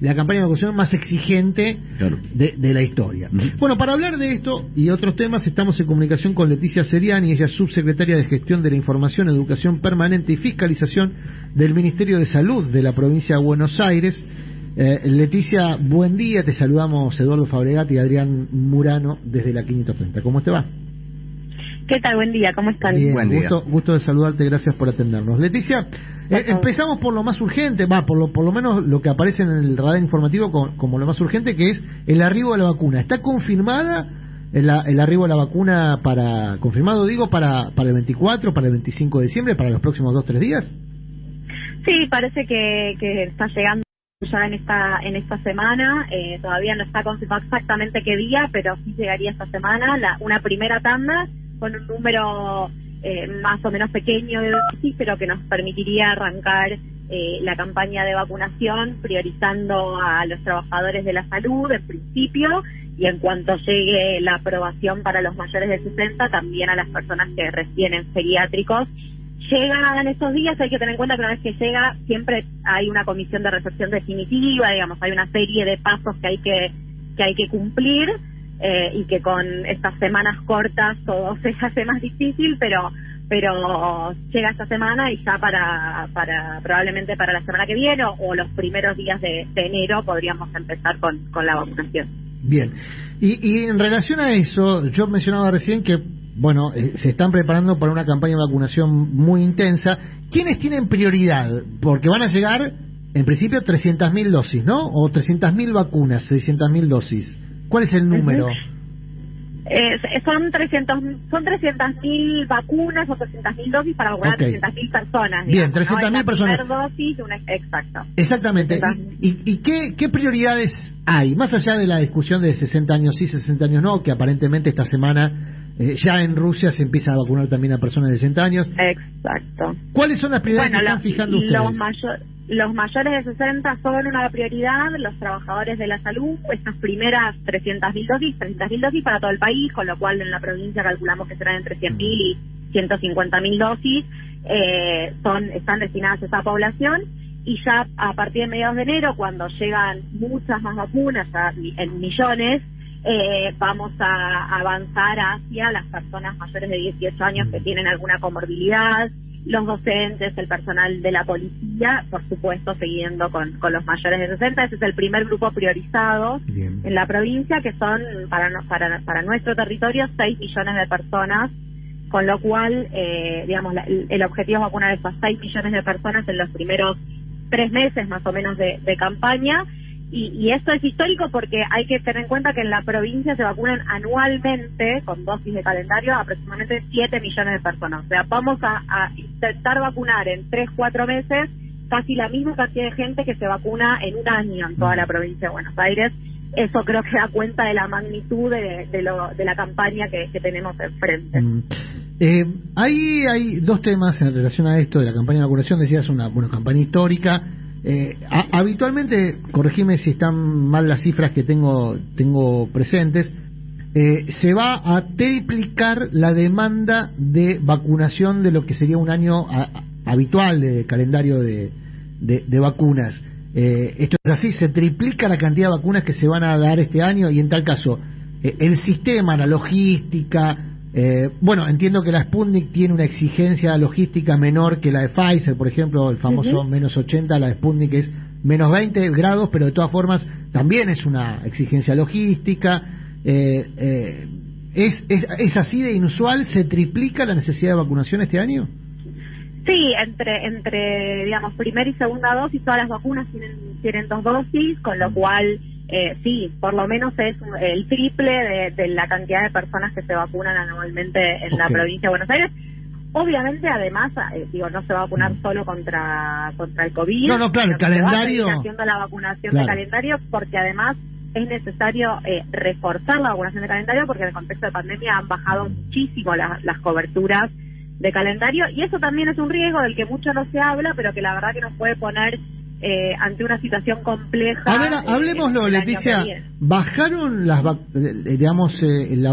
la campaña de vacunación más exigente Claro. de la historia. Bueno, para hablar de esto y otros temas, estamos en comunicación con Leticia Seriani, ella es subsecretaria de Gestión de la Información, Educación Permanente y Fiscalización del Ministerio de Salud de la provincia de Buenos Aires. Leticia, buen día, te saludamos Eduardo Fabregati y Adrián Murano desde la 530. ¿Cómo te va? ¿Qué tal? Buen día, ¿cómo están? Bien, Buen día. Gusto de saludarte, gracias por atendernos. Leticia, empezamos por lo más urgente, por lo menos lo que aparece en el radar informativo como lo más urgente, que es el arribo de la vacuna. ¿Está confirmada el arribo de la vacuna para el 24, para el 25 de diciembre, para los próximos 2-3 días? Sí, parece que está llegando ya en esta semana. Todavía no está confirmado exactamente qué día, pero sí llegaría esta semana una primera tanda con un número más o menos pequeño de dosis, pero que nos permitiría arrancar la campaña de vacunación priorizando a los trabajadores de la salud en principio, y en cuanto llegue la aprobación para los mayores de 60, también a las personas que residen en geriátricos. Llegan estos días, hay que tener en cuenta que una vez que llega siempre hay una comisión de recepción definitiva, digamos, hay una serie de pasos que hay que cumplir, y que con estas semanas cortas todo se hace más difícil, pero llega esta semana y ya para probablemente para la semana que viene o los primeros días de enero podríamos empezar con la vacunación. Bien, y en relación a eso, yo mencionaba recién que se están preparando para una campaña de vacunación muy intensa. ¿Quiénes tienen prioridad? Porque van a llegar, en principio, 300.000 dosis, ¿no? O 300.000 vacunas, 600.000 dosis. ¿Cuál es el número? Son 300.000 vacunas o 300.000 dosis para vacunar 300.000 personas. Bien, digamos, 300.000 personas. Dosis, exacto. Exactamente. ¿Y qué prioridades hay? Más allá de la discusión de 60 años sí, 60 años no, que aparentemente esta semana ya en Rusia se empieza a vacunar también a personas de 60 años. Exacto. ¿Cuáles son las prioridades que están fijando ustedes? Los mayores de 60 son una prioridad, los trabajadores de la salud, estas primeras 300.000 dosis para todo el país, con lo cual en la provincia calculamos que serán entre 100.000 y 150.000 dosis, están destinadas a esa población, y ya a partir de mediados de enero, cuando llegan muchas más vacunas, en millones, vamos a avanzar hacia las personas mayores de 18 años que tienen alguna comorbilidad, los docentes, el personal de la policía, por supuesto, siguiendo con los mayores de 60. Ese es el primer grupo priorizado en la provincia, que son para nuestro territorio 6 millones de personas, con lo cual, el objetivo es vacunar a esas 6 millones de personas en los primeros 3 meses más o menos de campaña. Y esto es histórico porque hay que tener en cuenta que en la provincia se vacunan anualmente, con dosis de calendario, aproximadamente 7 millones de personas. O sea, vamos a intentar vacunar en 3-4 meses casi la misma cantidad de gente que se vacuna en un año en toda la provincia de Buenos Aires. Eso creo que da cuenta de la magnitud de la campaña que tenemos enfrente. Ahí hay dos temas en relación a esto de la campaña de vacunación. Decías una campaña histórica. Habitualmente, corregime si están mal las cifras que tengo presentes, se va a triplicar la demanda de vacunación de lo que sería un año habitual de calendario de vacunas. Esto es así, se triplica la cantidad de vacunas que se van a dar este año, y en tal caso el sistema, la logística. Entiendo que la Sputnik tiene una exigencia logística menor que la de Pfizer, por ejemplo, el famoso menos 80, la de Sputnik es menos 20 grados, pero de todas formas también es una exigencia logística. ¿Es así de inusual? ¿Se triplica la necesidad de vacunación este año? Sí, entre digamos, primera y segunda dosis, todas las vacunas tienen 2 dosis, con lo cual sí, por lo menos es el triple de la cantidad de personas que se vacunan anualmente en la provincia de Buenos Aires. Obviamente, además, no se va a vacunar solo contra el COVID. No, claro, el calendario. Se va a seguir haciendo la vacunación de calendario, porque además es necesario reforzar la vacunación de calendario, porque en el contexto de pandemia han bajado muchísimo las coberturas de calendario, y eso también es un riesgo del que mucho no se habla, pero que la verdad que nos puede poner ante una situación compleja. A ver, hablemoslo, Leticia. ¿Bajaron la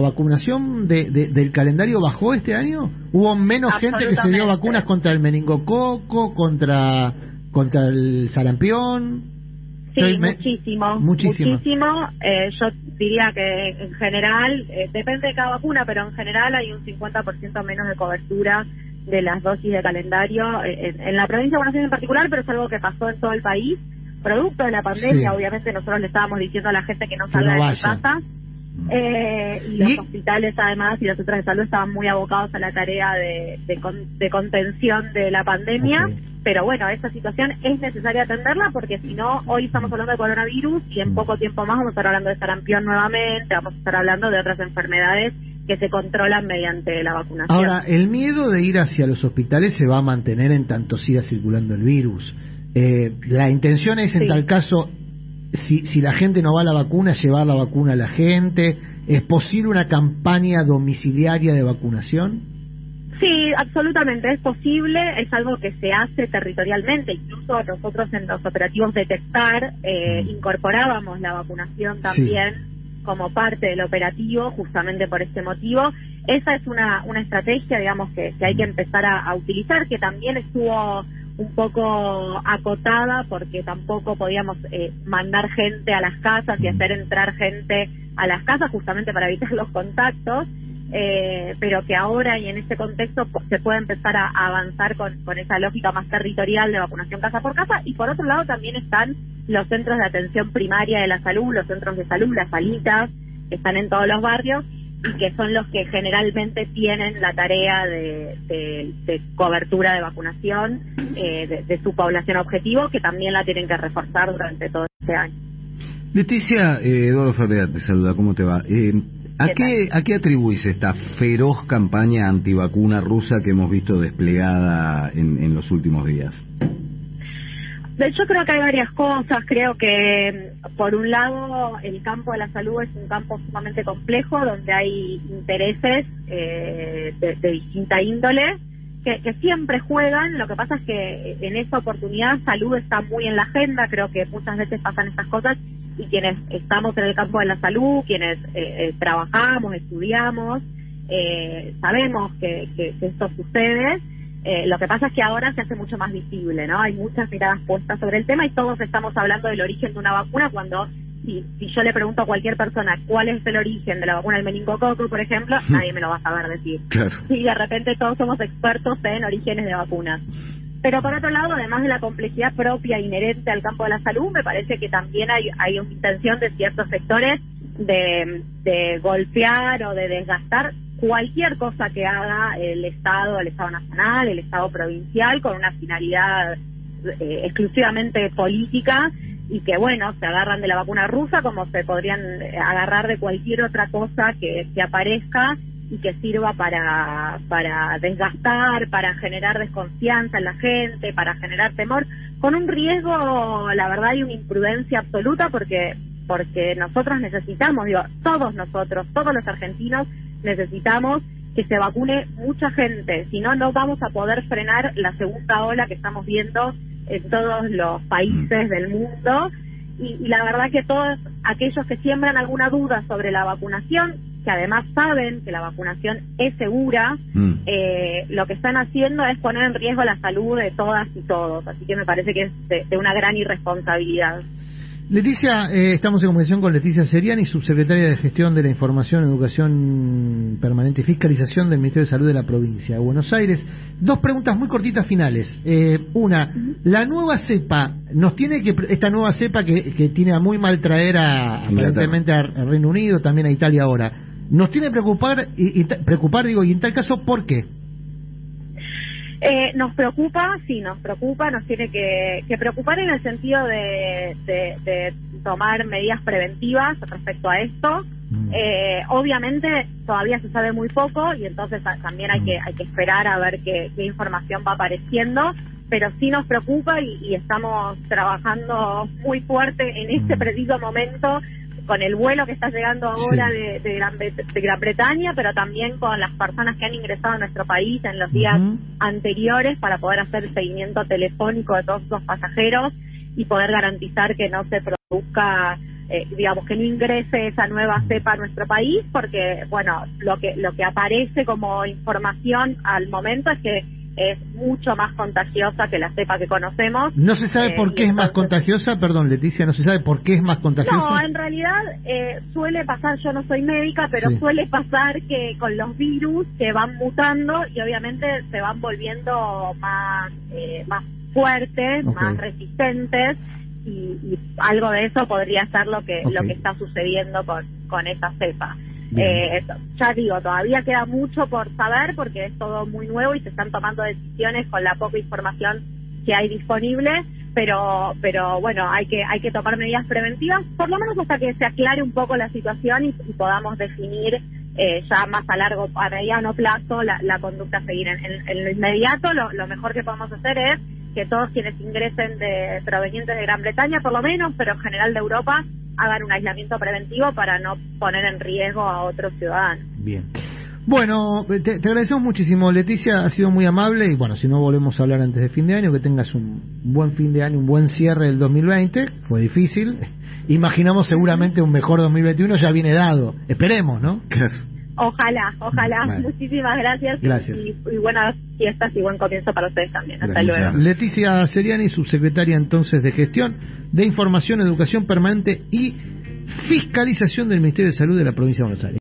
vacunación del calendario? ¿Bajó este año? ¿Hubo menos gente que se dio vacunas contra el meningococo, contra el sarampión? Sí, muchísimo. Yo diría que en general, depende de cada vacuna, pero en general hay un 50% menos de cobertura de las dosis de calendario en la provincia de Buenos Aires en particular, pero es algo que pasó en todo el país, producto de la pandemia. Obviamente nosotros le estábamos diciendo a la gente que no salga de su casa, y los hospitales además y los centros de salud estaban muy abocados a la tarea de contención de la pandemia. Pero bueno, esta situación es necesaria atenderla, porque si no, hoy estamos hablando de coronavirus y en poco tiempo más vamos a estar hablando de sarampión nuevamente, vamos a estar hablando de otras enfermedades que se controlan mediante la vacunación. Ahora, el miedo de ir hacia los hospitales se va a mantener en tanto siga circulando el virus. La intención es, en tal caso, si la gente no va a la vacuna, llevar la vacuna a la gente. ¿Es posible una campaña domiciliaria de vacunación? Sí, absolutamente, es posible, es algo que se hace territorialmente. Incluso nosotros en los operativos Detectar incorporábamos la vacunación también como parte del operativo, justamente por este motivo. Esa es una estrategia, digamos, que hay que empezar a utilizar, que también estuvo un poco acotada porque tampoco podíamos mandar gente a las casas y hacer entrar gente a las casas justamente para evitar los contactos. Pero que ahora y en este contexto se puede empezar a avanzar con esa lógica más territorial de vacunación casa por casa. Y por otro lado también están los centros de atención primaria de la salud, los centros de salud, las salitas, que están en todos los barrios y que son los que generalmente tienen la tarea de cobertura de vacunación de su población objetivo, que también la tienen que reforzar durante todo este año. Leticia, Eduardo Ferreira te saluda, ¿cómo te va? ¿A qué atribuís esta feroz campaña antivacuna rusa que hemos visto desplegada en los últimos días? Yo creo que hay varias cosas. Creo que, por un lado, el campo de la salud es un campo sumamente complejo, donde hay intereses de distinta índole que siempre juegan. Lo que pasa es que en esta oportunidad salud está muy en la agenda. Creo que muchas veces pasan estas cosas y quienes estamos en el campo de la salud, quienes trabajamos, estudiamos, sabemos que esto sucede. Lo que pasa es que ahora se hace mucho más visible, ¿no? Hay muchas miradas puestas sobre el tema y todos estamos hablando del origen de una vacuna, cuando si yo le pregunto a cualquier persona cuál es el origen de la vacuna del meningococo, por ejemplo, nadie me lo va a saber decir. Claro. Y de repente todos somos expertos en orígenes de vacunas. Pero por otro lado, además de la complejidad propia inherente al campo de la salud, me parece que también hay una intención de ciertos sectores de golpear o de desgastar cualquier cosa que haga el Estado nacional, el Estado provincial, con una finalidad exclusivamente política, y que, bueno, se agarran de la vacuna rusa como se podrían agarrar de cualquier otra cosa que aparezca y que sirva para desgastar, para generar desconfianza en la gente, para generar temor, con un riesgo, la verdad, y una imprudencia absoluta, porque nosotros necesitamos, todos nosotros, todos los argentinos necesitamos que se vacune mucha gente, si no, no vamos a poder frenar la segunda ola que estamos viendo en todos los países del mundo. Y la verdad que todos aquellos que siembran alguna duda sobre la vacunación, que además saben que la vacunación es segura, lo que están haciendo es poner en riesgo la salud de todas y todos. Así que me parece que es de una gran irresponsabilidad. Leticia, estamos en comunicación con Leticia Seriani, subsecretaria de Gestión de la Información, Educación Permanente y Fiscalización del Ministerio de Salud de la provincia de Buenos Aires. Dos preguntas muy cortitas finales. Una, la nueva cepa, esta nueva cepa que tiene a muy mal traer aparentemente al Reino Unido, también a Italia ahora, ¿nos tiene que preocupar, y en tal caso, por qué? Nos preocupa, nos tiene que preocupar en el sentido de tomar medidas preventivas respecto a esto. Obviamente todavía se sabe muy poco y entonces también hay que esperar a ver qué información va apareciendo, pero sí nos preocupa y estamos trabajando muy fuerte en este preciso momento con el vuelo que está llegando ahora de Gran Bretaña, pero también con las personas que han ingresado a nuestro país en los días anteriores, para poder hacer el seguimiento telefónico de todos los pasajeros y poder garantizar que no se produzca, que no ingrese esa nueva cepa a nuestro país, porque, bueno, lo que aparece como información al momento es que es mucho más contagiosa que la cepa que conocemos. ¿No se sabe por qué es más contagiosa? Perdón, Leticia, ¿no se sabe por qué es más contagiosa? No, en realidad suele pasar, yo no soy médica, pero suele pasar que con los virus que van mutando y obviamente se van volviendo más fuertes, más resistentes, y algo de eso podría ser lo que está sucediendo con esa cepa. Ya digo, todavía queda mucho por saber porque es todo muy nuevo y se están tomando decisiones con la poca información que hay disponible, pero bueno, hay que tomar medidas preventivas, por lo menos hasta que se aclare un poco la situación y podamos definir ya más a mediano plazo la conducta a seguir. En lo inmediato, lo mejor que podemos hacer es que todos quienes ingresen provenientes de Gran Bretaña, por lo menos, pero en general de Europa, hagan un aislamiento preventivo para no poner en riesgo a otros ciudadanos. Bien. Bueno, te agradecemos muchísimo, Leticia, ha sido muy amable y bueno, si no volvemos a hablar antes de fin de año, que tengas un buen fin de año, un buen cierre del 2020, fue difícil, imaginamos seguramente un mejor 2021 ya viene dado, esperemos, ¿no? Claro. Ojalá. Vale. Muchísimas gracias. Y buenas fiestas y buen comienzo para ustedes también. Hasta luego. Leticia Seriani, subsecretaria entonces de Gestión de Información, Educación Permanente y Fiscalización del Ministerio de Salud de la Provincia de Buenos Aires.